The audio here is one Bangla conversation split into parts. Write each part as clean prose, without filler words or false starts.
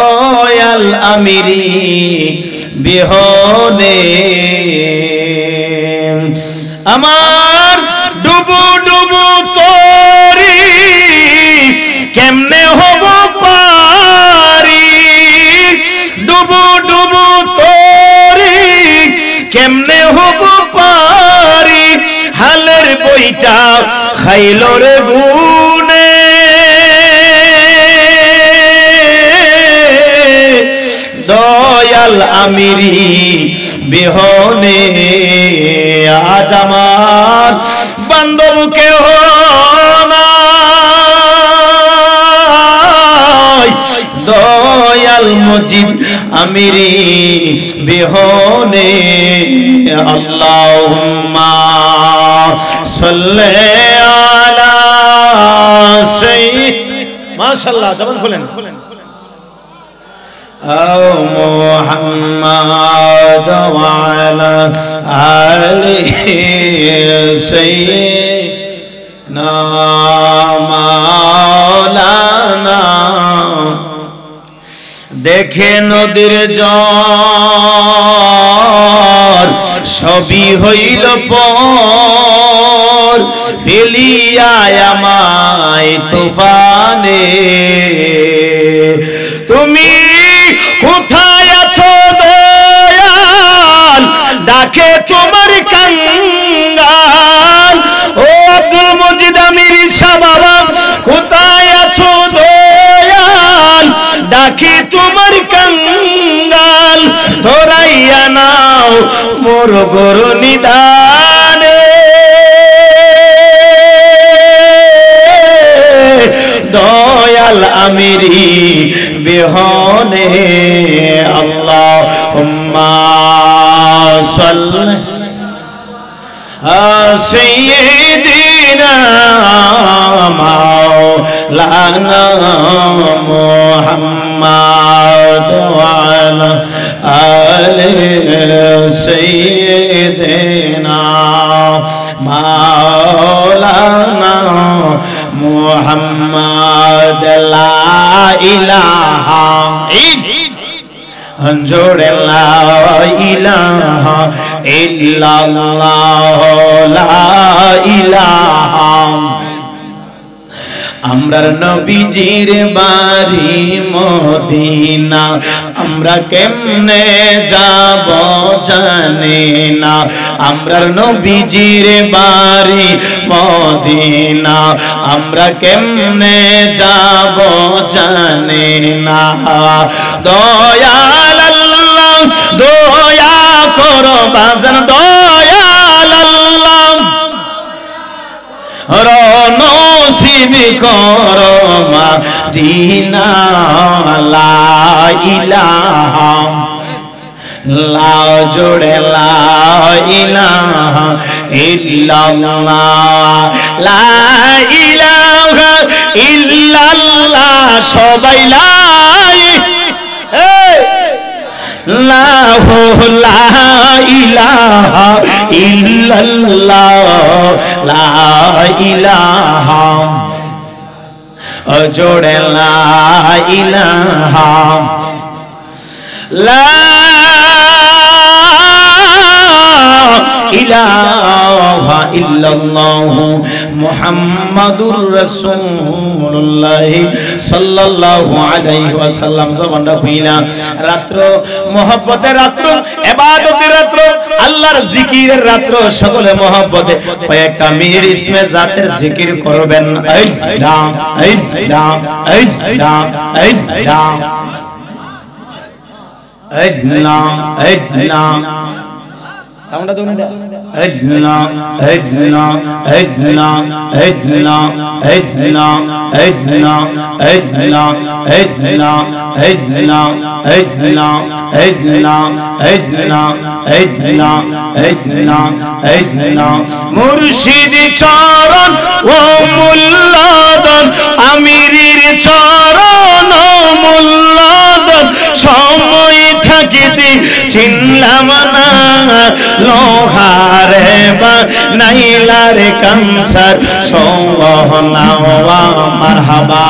দয়াল আমিরি বিহনে আমার ডুবু ডুবু তোরি কেমনে হব পারি, ডুবু ডুবু তোরি কেমনে হব পারি, হালের বইটা খাইল রে গুনে। দয়াল আমিরি বিহনে আজ আমার বান্ধব কেহ নাই, দয়াল মজিদ আমিরি বিহনে। আল্লাহুম্মা সাল্লি আলা সাইয়্যিদিনা, মাশাআল্লাহ জবান খুলেন محمد وعلى آله سيدنا مولانا। দেখে নদীর জ্বর সবই হইল পর, ফেলিয়া আমায় তুফানে। তুমি কোথায় আছো দয়াল, ডাকে তোমার কাঙ্গাল। ও আব্দুল মজিদ আমিরি সাবাবা, কোথায় আছো দয়াল, ডাকে তোমার কাঙ্গাল। ধরাইয়া নাও মোর গর নিদানে, দয়াল আমিরি বিহনে। আল্লাহুম্মা সাল্লি সাইয়্যিদিনা মাওলানা মুহাম্মদ ওয়া আলা আলি সাইয়্যিদিনা মাওলানা মুহাম্মদ। লা ইলাহা জোড়ে লা ইলাহা ইল্লাল্লাহ, লা ইলাহা। আমরার নবীজির বাড়ি মদিনা, আমরা কেমনে যাব জানি না। আমরার নবীজির বাড়ি মদিনা, আমরা কেমনে যাব জানি না। দয়াল আল্লাহ দয়া করো বাজান, দয়াল আল্লাহ নসিব করো মদিনা। লা ইলাহা লা জোড়ে লা ইলাহা ইল্লাল্লাহ, লা ইলাহা ইল্লাল্লাহ। সবাই লাই লা ইলাহা ইল্লাল্লাহ, লা ইলাহা জোড়ে লা ইলাহা লা ইলাহা ইল্লাল্লাহু মুহাম্মাদুর রাসূলুল্লাহ সাল্লাল্লাহু আলাইহি ওয়াসাল্লাম। জবানটা খুইলা রাত্র মহব্বতের রাত্র, ইবাদতের রাত্র, আল্লাহর জিকিরের রাত্র, সকলে মহব্বতে কয়েকটা মিনিট ইসমে জাতে জিকির করবেন। এই রাম এই রাম এই রাম এই রাম এই রাম এই রাম। সাউন্ডটা দাও না। Edna Edna Edna Edna Edna Edna Edna Edna Edna Edna Edna Edna Edna Edna Edna. মুর্শিদ চরণ ও মুল্লাদন, আমিরির চরণ ও মুল্লাদন। সময় থাকিতে চিনলাম না, লোহারে বা নাইলারে কামসার সোহনা মারহাবা।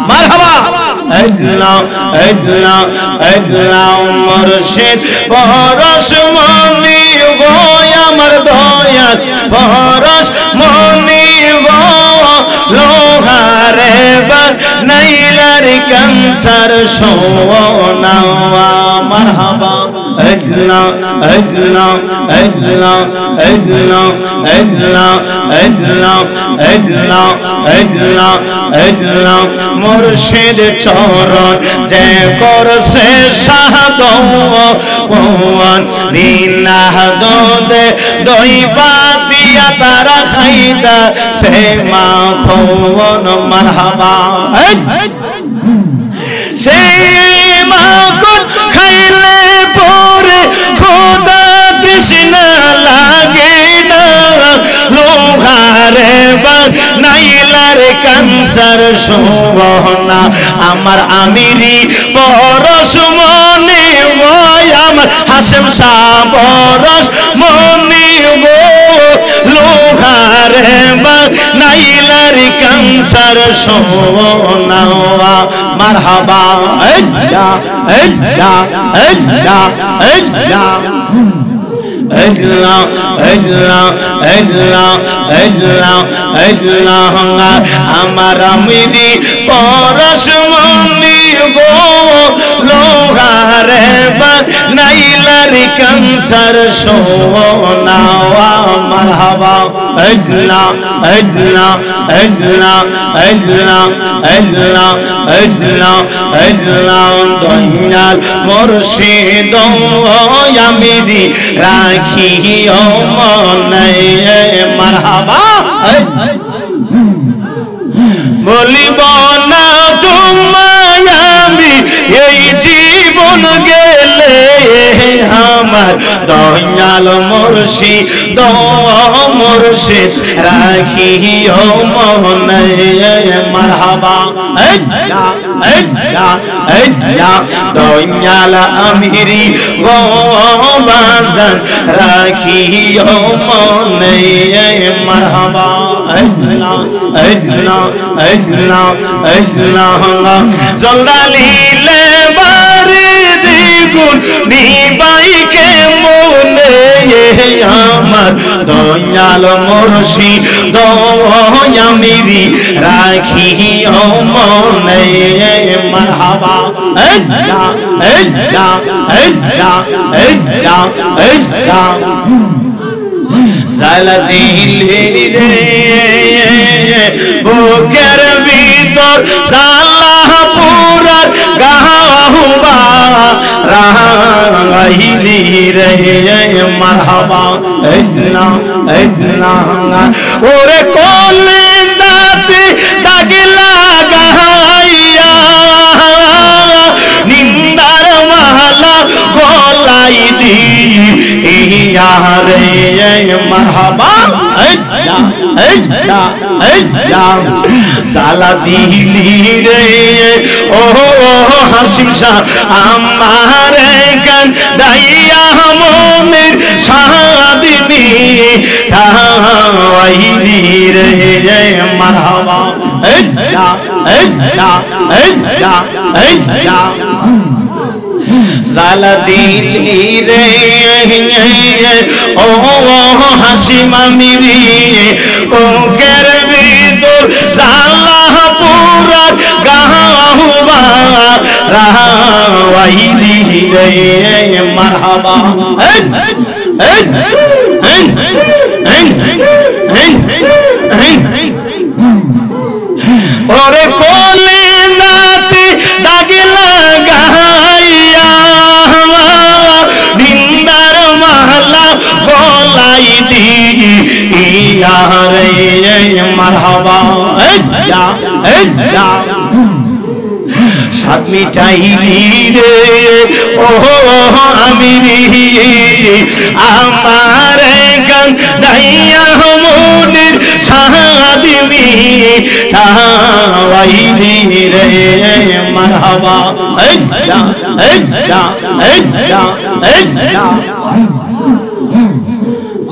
মারহাবা মুর্শিদ পরশমণি গো আমার দয়া পরশমণি গো লোহারে বানাইলার কানসার সোনা মারহাবা মুর্শিদ চরণ যে করছে সাধন বিনা দে দইবা দিয়া তারা খাইতা সে মা খোন মারহাবা সেই মাখন খাইলে পরে খোদা তৃষ্ণা লাগে না লোহারে বানাইলার কানসার সোনা আমার আমিরি পরশ মনে ওই আমার হাসেম শাহ পরশ মনে গো লোহারে বানাইলার কানসার সোনা মারহাবা আমার আমিরি পরশমণি গো লোহারে বানাইলার কানসার সোনা মারহাবা দয়াল মুর্শিদ আমিরি রাখি মনে মারহাবা বলিব না তোমায় আমি এই জীবন গেলে আমার দয়াল মুর্শিদ মুর্শিদ রাখি মনে মারহাবা দয়াল আমিরি গো বাজান রাখি মনে মারহাবা জলদালিলে বাড়ি দ্বিগুণ নিবাইকে মনে আমার দয়াল মুর্শিদ আমিরি রাখি মনে মারহাবা জালা দিলে রে বুকের ভিতর জালা পুরার গাহুবা রাহিলি রে মারহাবা ওরে কোলে দাতে দাগিলা গাহাইয়া নিন্দার মালা গলাই দি রে মারহাবা জালা দিলি রে ও হাসিম শাহ আমার গান দাইয়া মনের সাদিনী তাইলি রে মারহাবা জালা দিলি রে ও হাসিম আমিরি বুকের ভিতর জালা পুরা গাহুবা রাহিলি রে মারহাবা ওরে কোলে নাতে দাগিলা গাইয়া নিন্দার মালা গলাই দি রে মারহাবা সাত মিটাইলি রে ও আমিরি আমার গান দাইয়া মনের সাদিনী তাইলি রে মারহাবা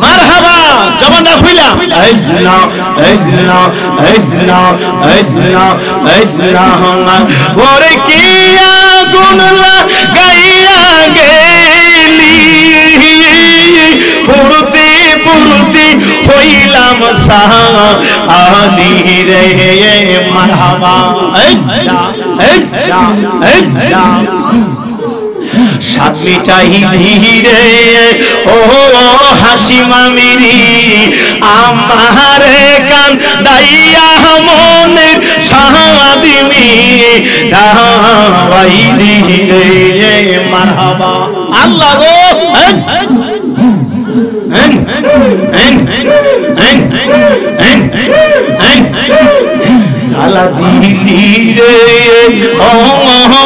মারহাবা জবানটা খুইলা আল্লাহ আল্লাহ আল্লাহ আল্লাহ আল্লাহ ওরে কি আগুন লাগাইয়া গেলি পুরতে পুরতে হইলাম সাহালি রে মারহাবা আল্লাহ আল্লাহ আল্লাহ সাত মিটাইলি রে ও হাসি মামিরি আমারে কান দাইয়া মনের সাহাদিমি দাওয়াইলি রে মারহাবা আল্লাহ গো সালা দিলি রে ও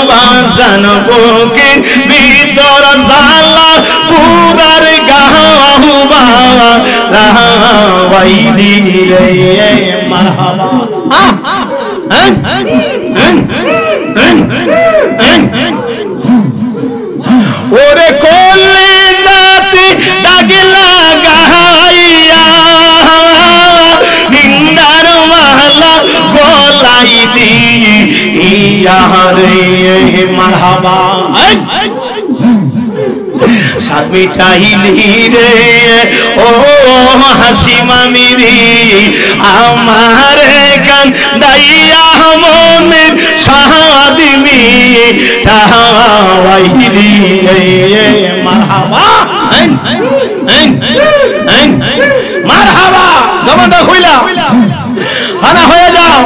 বাজান বুকের ভিতর জালা পুরার গাওয়া রাওয়াইলি রে মারহাবা ওরে কোলে জাতি দাগে লাগাইয়া নিন্দার মালা গলাই দিয়া রে মারহাবা সাত মিটাইলি রে ও হাসি মামিরি আমার গান দাইয়া মনের সাদিমি দাওয়াইলি রে মারহাবা মারহাবা জবানটা খুইলা হানা হয়ে যাও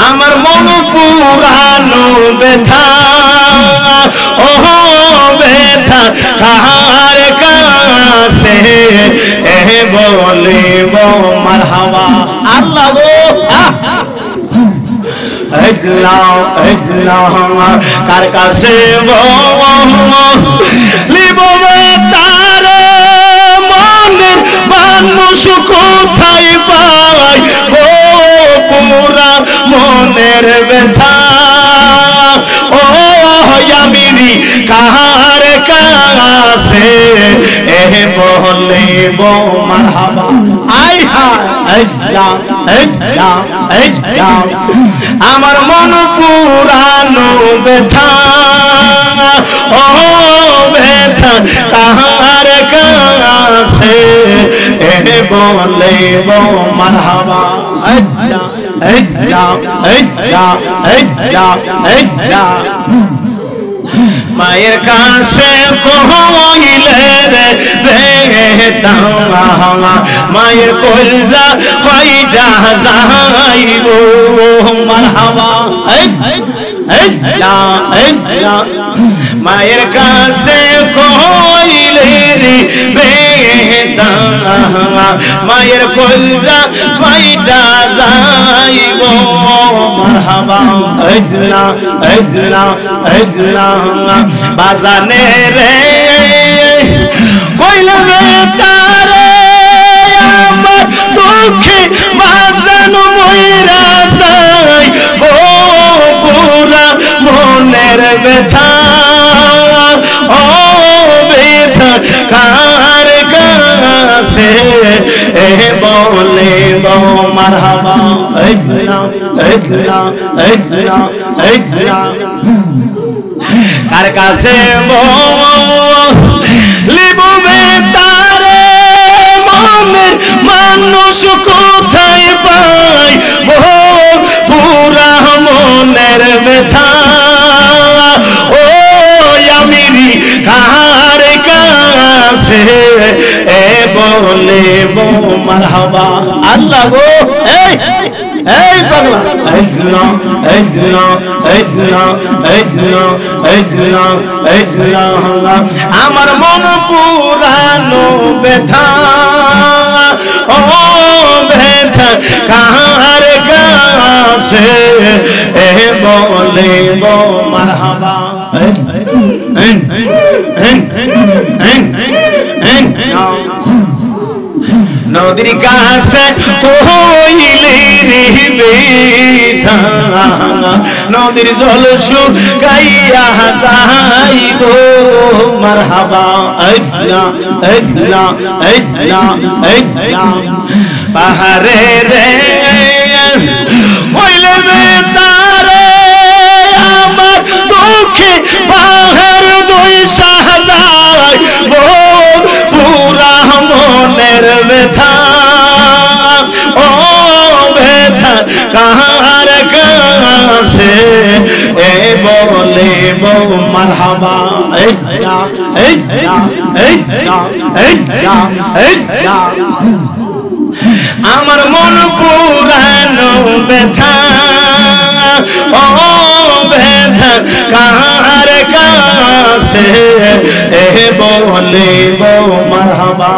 আমার মন পুরানো ব্যথা ও ব্যথা কার কাছে বলিব মারহাবা আল্লাহ গো কার কাছে লিব তার মনের মানুষ কোথায় পাই ও পুরা মনের ব্যথা ও আমিরি কার কাছে বলিব মারহাবা আই হায় আমার মন পুরানো ব্যথা ও ব্যথা কার কাছে বলিব মারহাবা মায়ের কাছে কইলে রে তাওয়া মায়ের কলজা ফাইটা যাইব মারহাবা মায়ের কাছে কইলে রে তাওয়া মায়ের কলজা ফাইটা যাইব মারহাবা আল্লাহ আল্লাহ আল্লাহ বাজানে রে কইলে রে তারে আমার দুঃখে বাজান মইরা যাই ও পুরা মনের ব্যথা ও ব্যথা কার কাছে বলিব মারহাবা আল্লাহ আল্লাহ আল্লাহ আল্লাহ কার কাছে লিব তারে মনের মানুষ কোথায় পাই পুরা মনের ব্যথা ও আমিরি কার কাছে বলিব মারহাবা আল্লাহ গো এই পাগলা আল্লাহ আল্লাহ আল্লাহ আল্লাহ আল্লাহ আল্লাহ আমার মন পুরানো ব্যথা ও ব্যথা কার কাছে বলিব মারহাবা নদীর কাছে কইলে রে বিধান নদীর জল শুকাইয়া যাইব মারহাবা আল্লাহ আল্লাহ আল্লাহ আল্লাহ পাহাড়ে রে কইলে বেতারে আমার দুঃখে পাহাড় দুই সাজাই পুরা মনের ব্যথা ও ব্যথা কাহার কাছে এ বলে বউ মারহাবা আমার মন পুরানো ব্যথা ও ব্যথা কাহার কাছে এ বলে বউ মারহাবা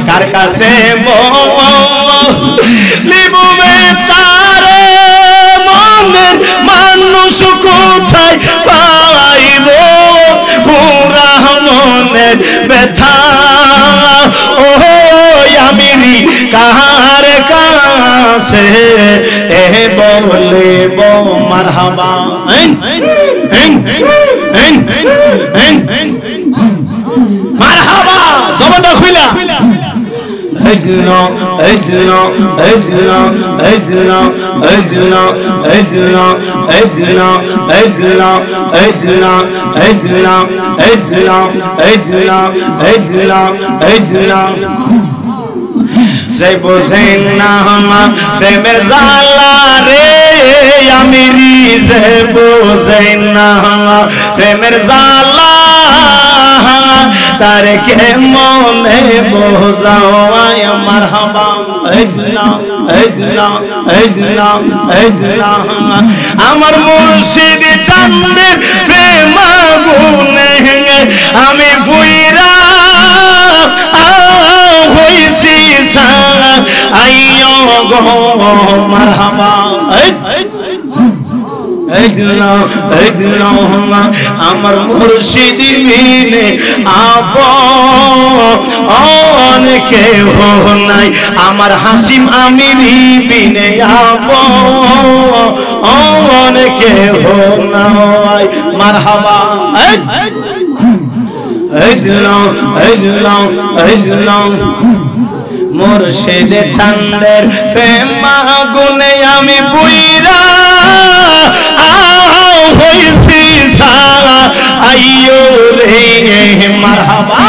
কার কাছে বলিব বেতারে মনের মানুষ কোথায় পাইব পুরা মনের ব্যথা ও আমিরি কাহার কাছে এ বলে বউ মারহাবা মারহাবা জবানটা খুইলা اجنا اجنا اجنا اجنا اجنا اجنا اجنا اجنا اجنا اجنا اجنا اجنا اجنا اجنا জয় বোঝেন না আমার প্রেমের জ্বালা রে আমিরি জয় বোঝেন না আমার প্রেমের জ্বালা তার কে মনে বোঝাও আয় মারহাবা আল্লাহ আল্লাহ আল্লাহ আল্লাহ আমার মুর্শিদ চাঁদের প্রেম আগুনে আমি ফুইরা হইছি আইয়ো গো মারহাবা আমার মুর্শিদ বিনে আপন কেহ নাই আমার হাসিম আমিরি বিনে আপন কেহ নাই মারহাবা মুর্শিদ চাঁদের প্রেম আগুনে আমি পুইরা হইছি আইয়ো রে মারহাবা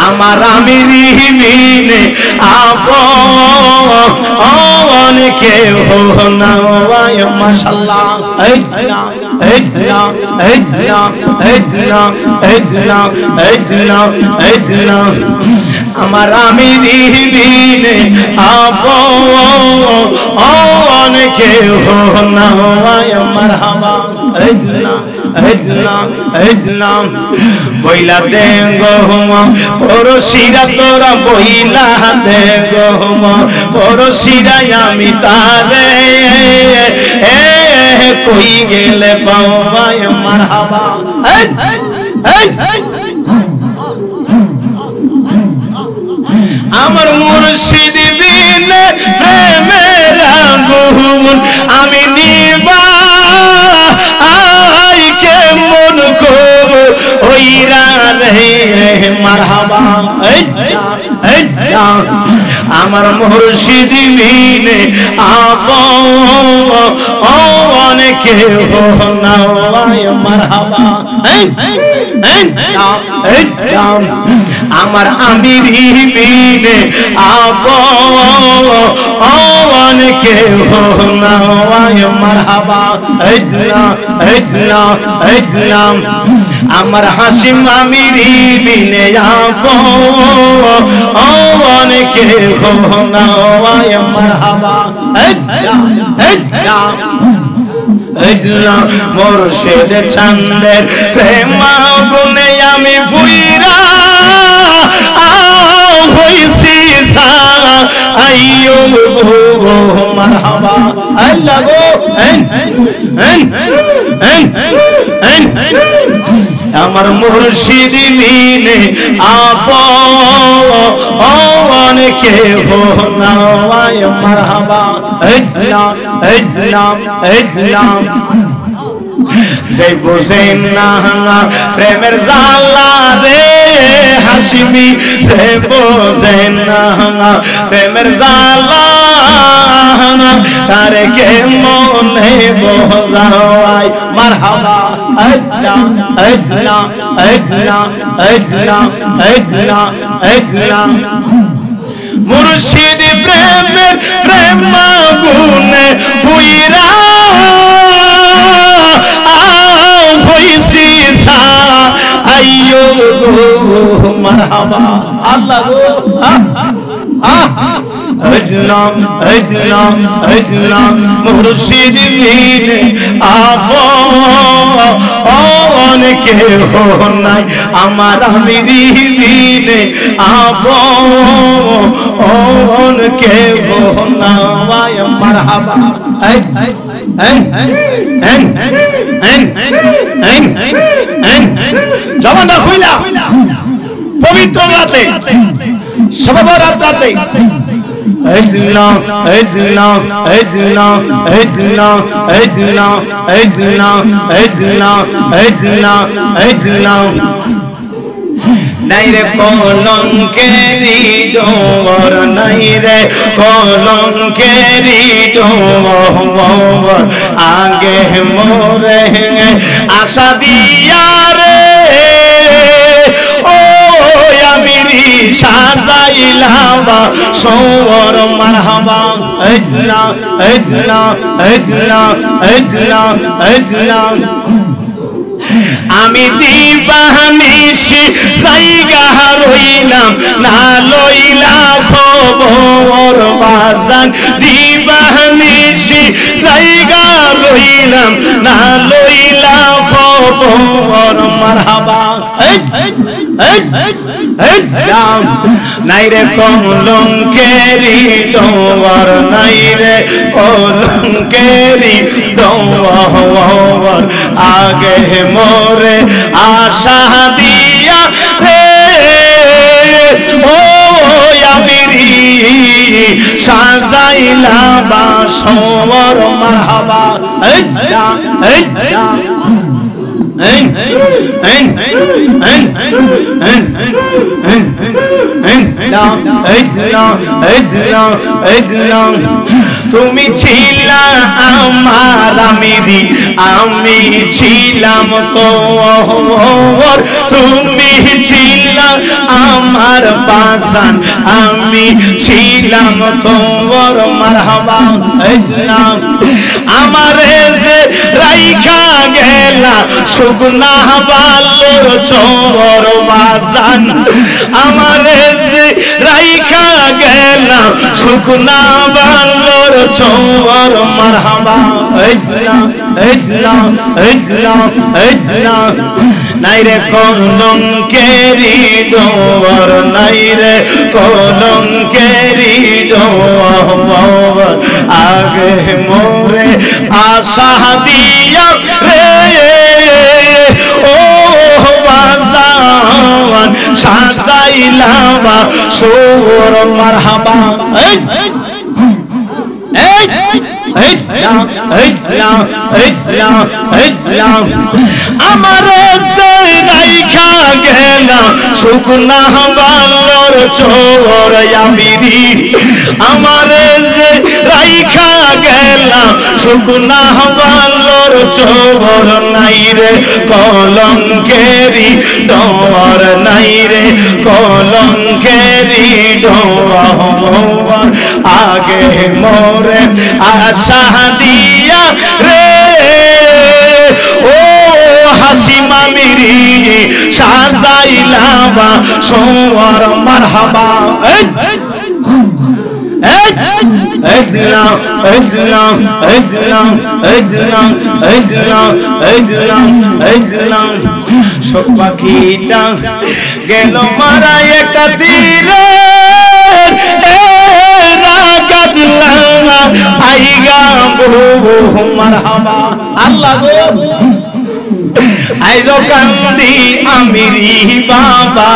আমার আমিরি বিনে আপন কেহ নাই মাশাআল্লাহ আমার আমিরি বিনে আপন কেহ নাই মারহাবা বইলা দে গো পরশিরা তোরা বইলা দে গো পরশিরা আমি তারে কই গেলে পাওয়াই মারহাবা আমার মুর্শিদ বিনে প্রেমের আগুন আমি নিবা আই কেমন করব ওইরা রে মারহাবা আমার মুর্শিদ বিনে আপন কেহ নাই মারহাবা আমার আমিরি বিনে আপন কেহ নাই মারহাবা আমার হাসিম আমিরি বিনে আপন কেহ নাই মারহাবা মুর্শিদ চাঁদের প্রেম আগুনে আমি ফুইরা হইছি আইয়ো গো মারহাবা আল্লাহ গো আমার মুর্শিদ মিনে আপন কে হো নওয়ায় মারহাবা ইসলাম ইসলাম ইসলাম যে বুঝে না প্রেমের জ্বালা রে হাসিমি যে বুঝে না প্রেমের জ্বালা তারে কে মনে বোঝায় মারহাবা ইসলাম ইসলাম ইসলাম ইসলাম ইসলাম ইসলাম মুর্শিদ প্রেমের প্রেম গুনে ফুইরা হইছি সা আইয়ো মারহাবা আল্লাহ গো ইসলাম ইসলাম ইসলাম মুর্শিদ মিনে আপন কে হো নাই আমার আমিরি মিনে আপন কে হো নাই মারহাবা জবানটা খুইলা পবিত্র রাতে শবে বরাত রাতে ইসলাম ইসলাম ইসলাম ইসলাম ইসলাম ইসলাম ইসলাম ইসলাম ইসলাম নাই রে কলঙ্কেরি ডোর নাই রে কলঙ্কেরি ডোর আগে মোরে আশা দিয়া রে ও আমিরি সাজাইলাবা সওর মারহাবা ইসলাম ইসলাম ইসলাম ইসলাম ইসলাম আমি দিবানিশি জায়গা রইলাম না লইলা খবর বাজান দিবানিশি জায়গা রইলাম না লইলা খবর মারহাবা নাই রে কলঙ্কেরি ডোর নাই রে কলঙ্কেরি ডোর আগে মোরে আশা দিয়া রে ও আমিরি সাজাইলা বাসর মারহাবা ইসলাম ইসলাম তুমি ছিলা আমার আমিরি আমি ছিলাম তোর তুমি ছিলা আমার বাসান আমি ছিলাম তোর মারহাবা ইসলাম আমারে যে রাইখা গেলা শুকনা বালুর চোর বাজান আমারে যে রাইখা গেলা শুকনা বালুর চোর মারহাবা ইসলাম ইসলাম ইসলাম ইসলাম নাই রে কলঙ্কেরি ডোর নাই রে কলঙ্কেরি ডোর আগে মোরে আশা দিয়া রে ও বাজান সাজাইলাবা সওর মারহাবা আমার রাইখা গেলা শুকনা বালুর চোর আমিরি আমার রাইখা গেলা শুকনা বালুর চোর নাই রে কলঙ্কেরি ডোর নাই রে কলঙ্কেরি ডোর আগে মোরে আশা দিয়া রে ও হাসিমা মিরি সাজাইলাবা সওর মারহাবা ইসলাম ইসলাম ইসলাম ইসলাম ইসলাম ইসলাম ইসলাম সব পাখিটা গেল মারা একটা তীরে রাগাত লাগা আইগা গো মারহাবা আল্লাহ গো আইজো কান্দি আমিরি বাবা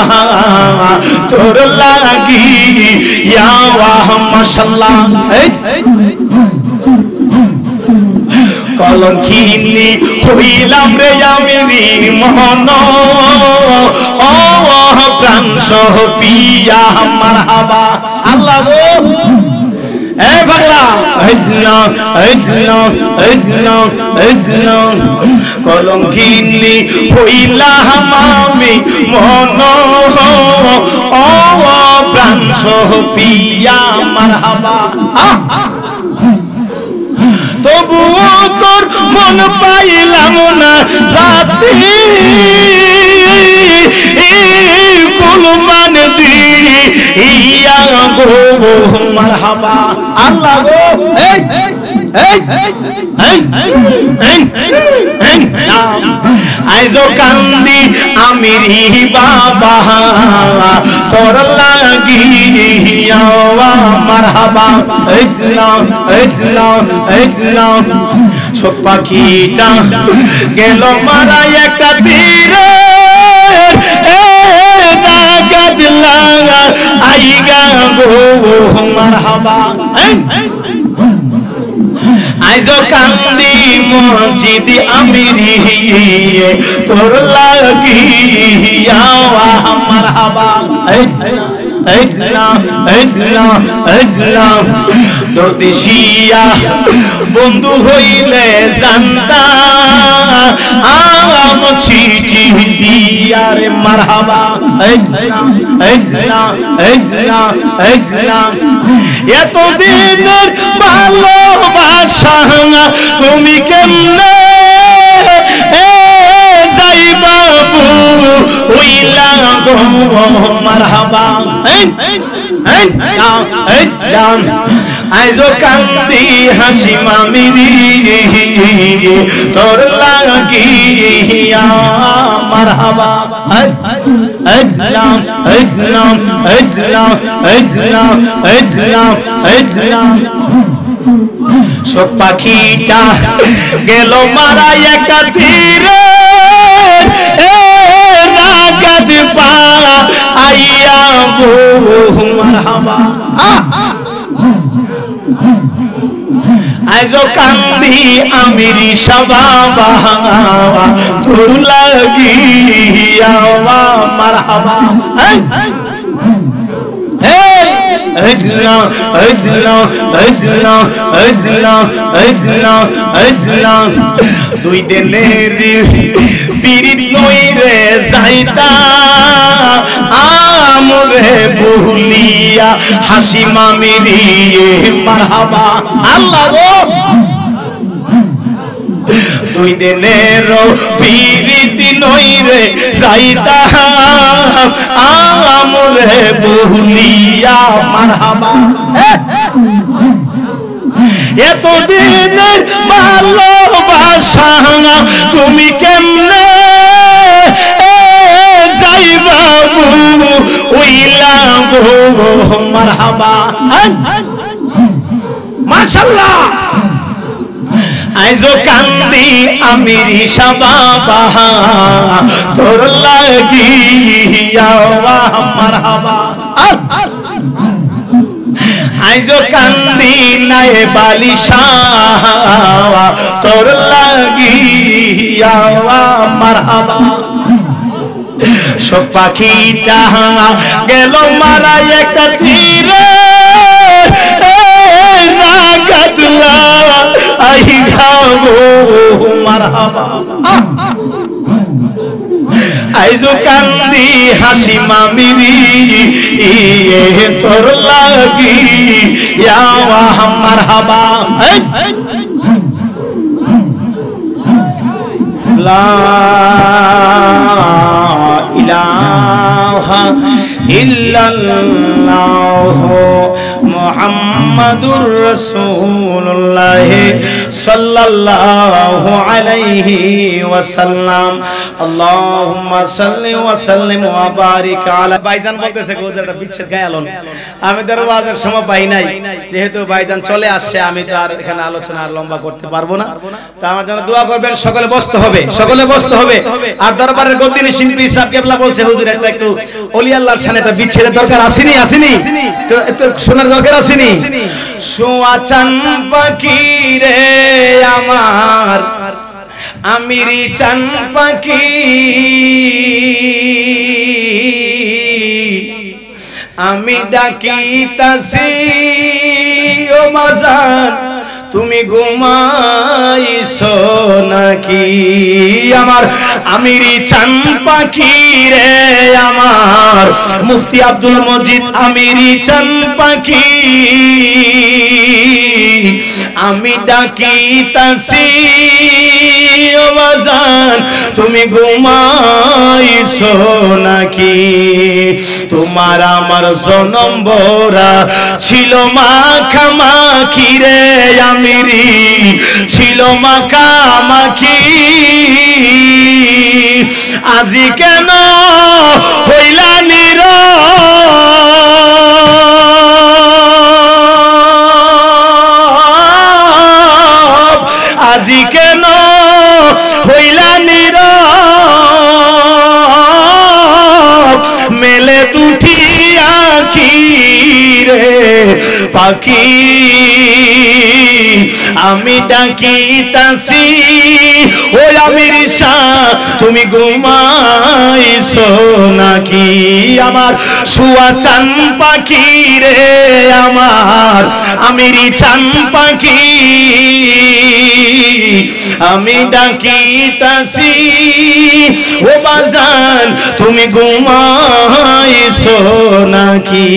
তোর লাগি ইয়া ওয়াহ মাশাআল্লাহ কলঙ্কিনী হইলাম রে আমিরি মোহন ও প্রাণ সহ পিয়া মারহাবা আল্লাহ গো এ পাগলা আইনা আইনা আইনা আইনা কলঙ্কিনী হইলাম আমি মন ও প্রাণ সহ পিয়া মারহাবা তবুও তোর মন পাইলাম না জাতি কুলমান দি ইয়া গো মারহাবা আল্লাহ গো আইজো কান্দি আমিরি বাবা তোর লাগি ইয়া মারহাবা ছোট পাখিটা গেল মারা একটা তীরে নাগাদ লাগা আইগা গো মারহাবা আইজো কান্দি মসজিদ আমিরি তোর লাগি ইয়া মারহাবা দরদিশিয়া বন্ধু হইলে জানতা আম চিঠি দিয়ার মারহাবা এতদিনের ভালোবাসা তুমি কেমনে যাইবা হইলা গো মারহাবা আইজো কান্দি হাসি মামিরি তোর লাগি ইয়া মারহাবা সব পাখিটা গেল মারা একা তীরে রাগাত পা আইয়া গো মারহাবা আইজো কান্দি আমিরি শাবাবা তোর লাগি ইয়া মারহাবা দুই দিনের পিরিত নইরে যাইতা আমরে ভুলিয়া হাসি মামিরি মারহাবা আল্লাহ গো দুই দিনের পিরিত নইরে যাইতা আমরে ভুলিয়া মারহাবা এতদিনের ভালোবাসা তুমি কেমনে যাইবা ওইলা গো মারহাবা মাশাআল্লাহ আইজো কান্দি আমিরি শাবাবা তোর লাগি ইয়া মারহাবা আইজো কান্দি নাই বালিশা তোর লাগি ইয়া মারহাবা সব পাখিটা গেল মারা একটা তীরে রাগাত লাগা আইগা গো মারহাবা আইজো কান্দি হাসি মামিরি তোর লাগি ইয়া মারহাবা লা ইলাহা ইল্লাল্লাহু মুহাম্মাদুর রাসূলুল্লাহ সাল্লাল্লাহু আলাইহি ওয়াসাল্লাম। আল্লাহুম্মা সাল্লি ওয়া সাল্লিম ওয়া বারিক আলা। ভাইজান বলতেছে গোজাটা বিচ্ছেদ গায়ালন, আমি তো ওয়াজের সময় পাই নাই, যেহেতু ভাইজান চলে আসছে আমি তো আর এখানে আলোচনা আর লম্বা করতে পারবো না। তো আমার জন্য দোয়া করবেন, সকলে বসতে হবে, সকলে বসতে হবে। আর দরবারের গদ্দিনী শিল্পী সাহেব কেবলা বলছে হুজুর একটু ওলি আল্লাহর শানে একটা বিচ্ছেদের দরকার আসেনি, আসেনি তো একটু শোনার দরকার আসেনি। সোয়া চান পাখি রে আমার আমিরি চান পাখি, আমি ডাকিতাছি ও বাজার তুমি ঘুমাইছো নাকি। আমার আমিরি চান পাখি রে আমার মুফতি আব্দুল মজিদ আমিরি চান পাখি, আমি ডাকিতাছি ও বাজান তুমি ঘুমাইছো নাকি। তোমার আমার জনম ভরা ছিল মাখামাখি রে আমিরি ছিল মাখামাখি, আজি কেন হইলা নীরব, আজি কেন হইলা নীরব, মেলে দুটি আঁখি রে পাখি, আমি ডাকিতাছি ও আমির শাহ তুমি ঘুমাইছো নাকি। আমার শুয়া চান পাখি রে আমার আমিরি চান পাখি, আমি ডাকিতাছি ও বাজান তুমি ঘুমাইছো নাকি।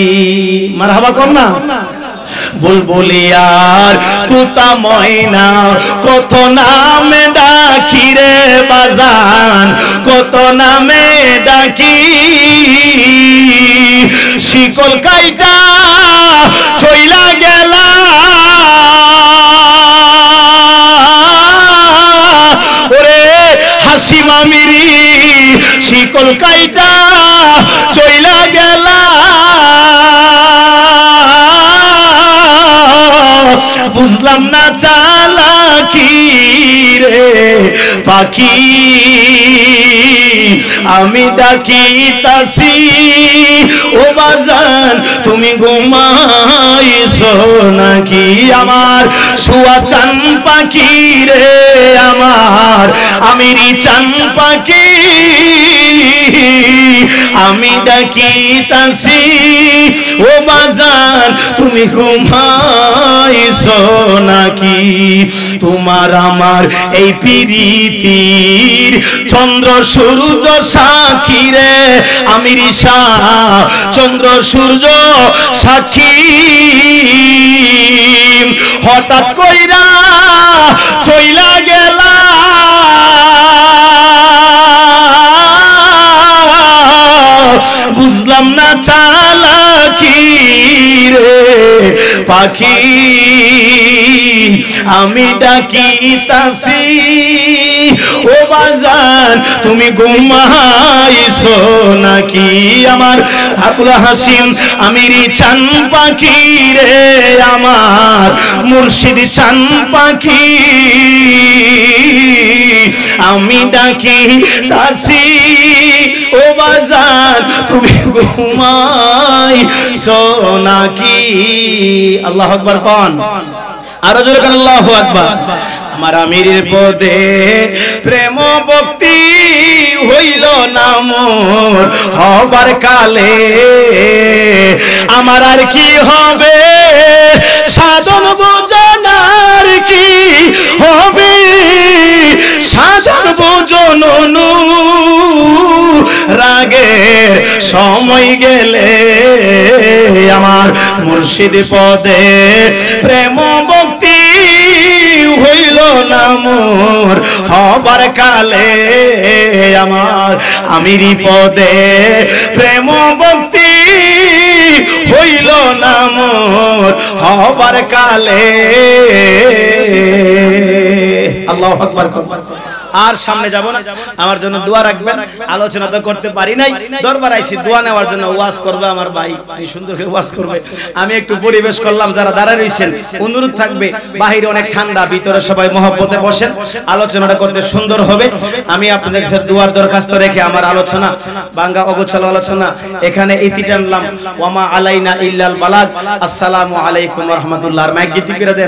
মারহাবা কর না। বুলবুলিয়ার তুতা ময়না কত নামে ডাকি রে বাজান, কত নামে ডাকি, শিকল কাইটা চইলা গেলা ওরে হাসি মামিরি, শিকল কাইটা চইলা গেলা, বুঝলাম না চালাকি রে পাখি, আমি ডাকিতাছি ও বাজান তুমি ঘুমাইছো নাকি। আমার শুয়া চান পাখি রে আমার আমিরি চান পাখি, আমি ডাকিতাছি ও বাজান তুমি ঘুমাইছো নাকি। তোমার আমার এই প্রীতির চন্দ্র সূর্য সাক্ষী রে আমিরি শাহ চন্দ্র সূর্য সাক্ষী, হঠাৎ কইরা চইলা গেলা বুঝলাম না চালাকি রে পাখি, আমি ডাকিতাছি ও বাজান তুমি ঘুমাইছো নাকি। আমার আবুল হাসিম আমিরি চান পাখি রে আমার মুর্শিদ চান পাখি, আমি ডাকিতাছি ও বাজান তুমি ঘুমাইছো নাকি। আল্লাহু আকবার কোন, আরো জোরে কোন আল্লাহু আকবার। আমার আমিরের পদে প্রেম ভক্তি হইল না মোর হবার কালে, আমার আর কি হবে সাধন বোঝানার কি হবে, সাধন বোঝন রাগের সময় গেলে, আমার মুর্শিদ পদে প্রেম ভক্তি হইল না মোর হবার কালে, আমার আমিরি পদে প্রেম ভক্তি মোর হবার কালে। আল্লাহু আকবার। আর সামনে যাব না, আমার জন্য দোয়া রাখবেন। আলোচনা তো করতে পারি নাই, দরবার আইছি দোয়া নেওয়ার জন্য। ওয়াজ করবে আমার ভাই, এই সুন্দর করে ওয়াজ করবে। আমি একটু পরিবেশ করলাম, যারা দাঁড়ায় রইছেন অনুরোধ থাকবে, বাহিরে অনেক ঠান্ডা, ভিতরে সবাই মহব্বতে বসেন, আলোচনাটা করতে সুন্দর হবে। আমি আপনাদের কাছে দোয়ার দরখাস্ত রেখে আমার আলোচনা, বাংলা অগোছালো আলোচনা এখানে ইতি টানলাম। ওয়ামা আলাইনা ইল্লাল বালাগ। আসসালামু আলাইকুম ওয়া রাহমাতুল্লাহ। মাইক গিটি করে দেন।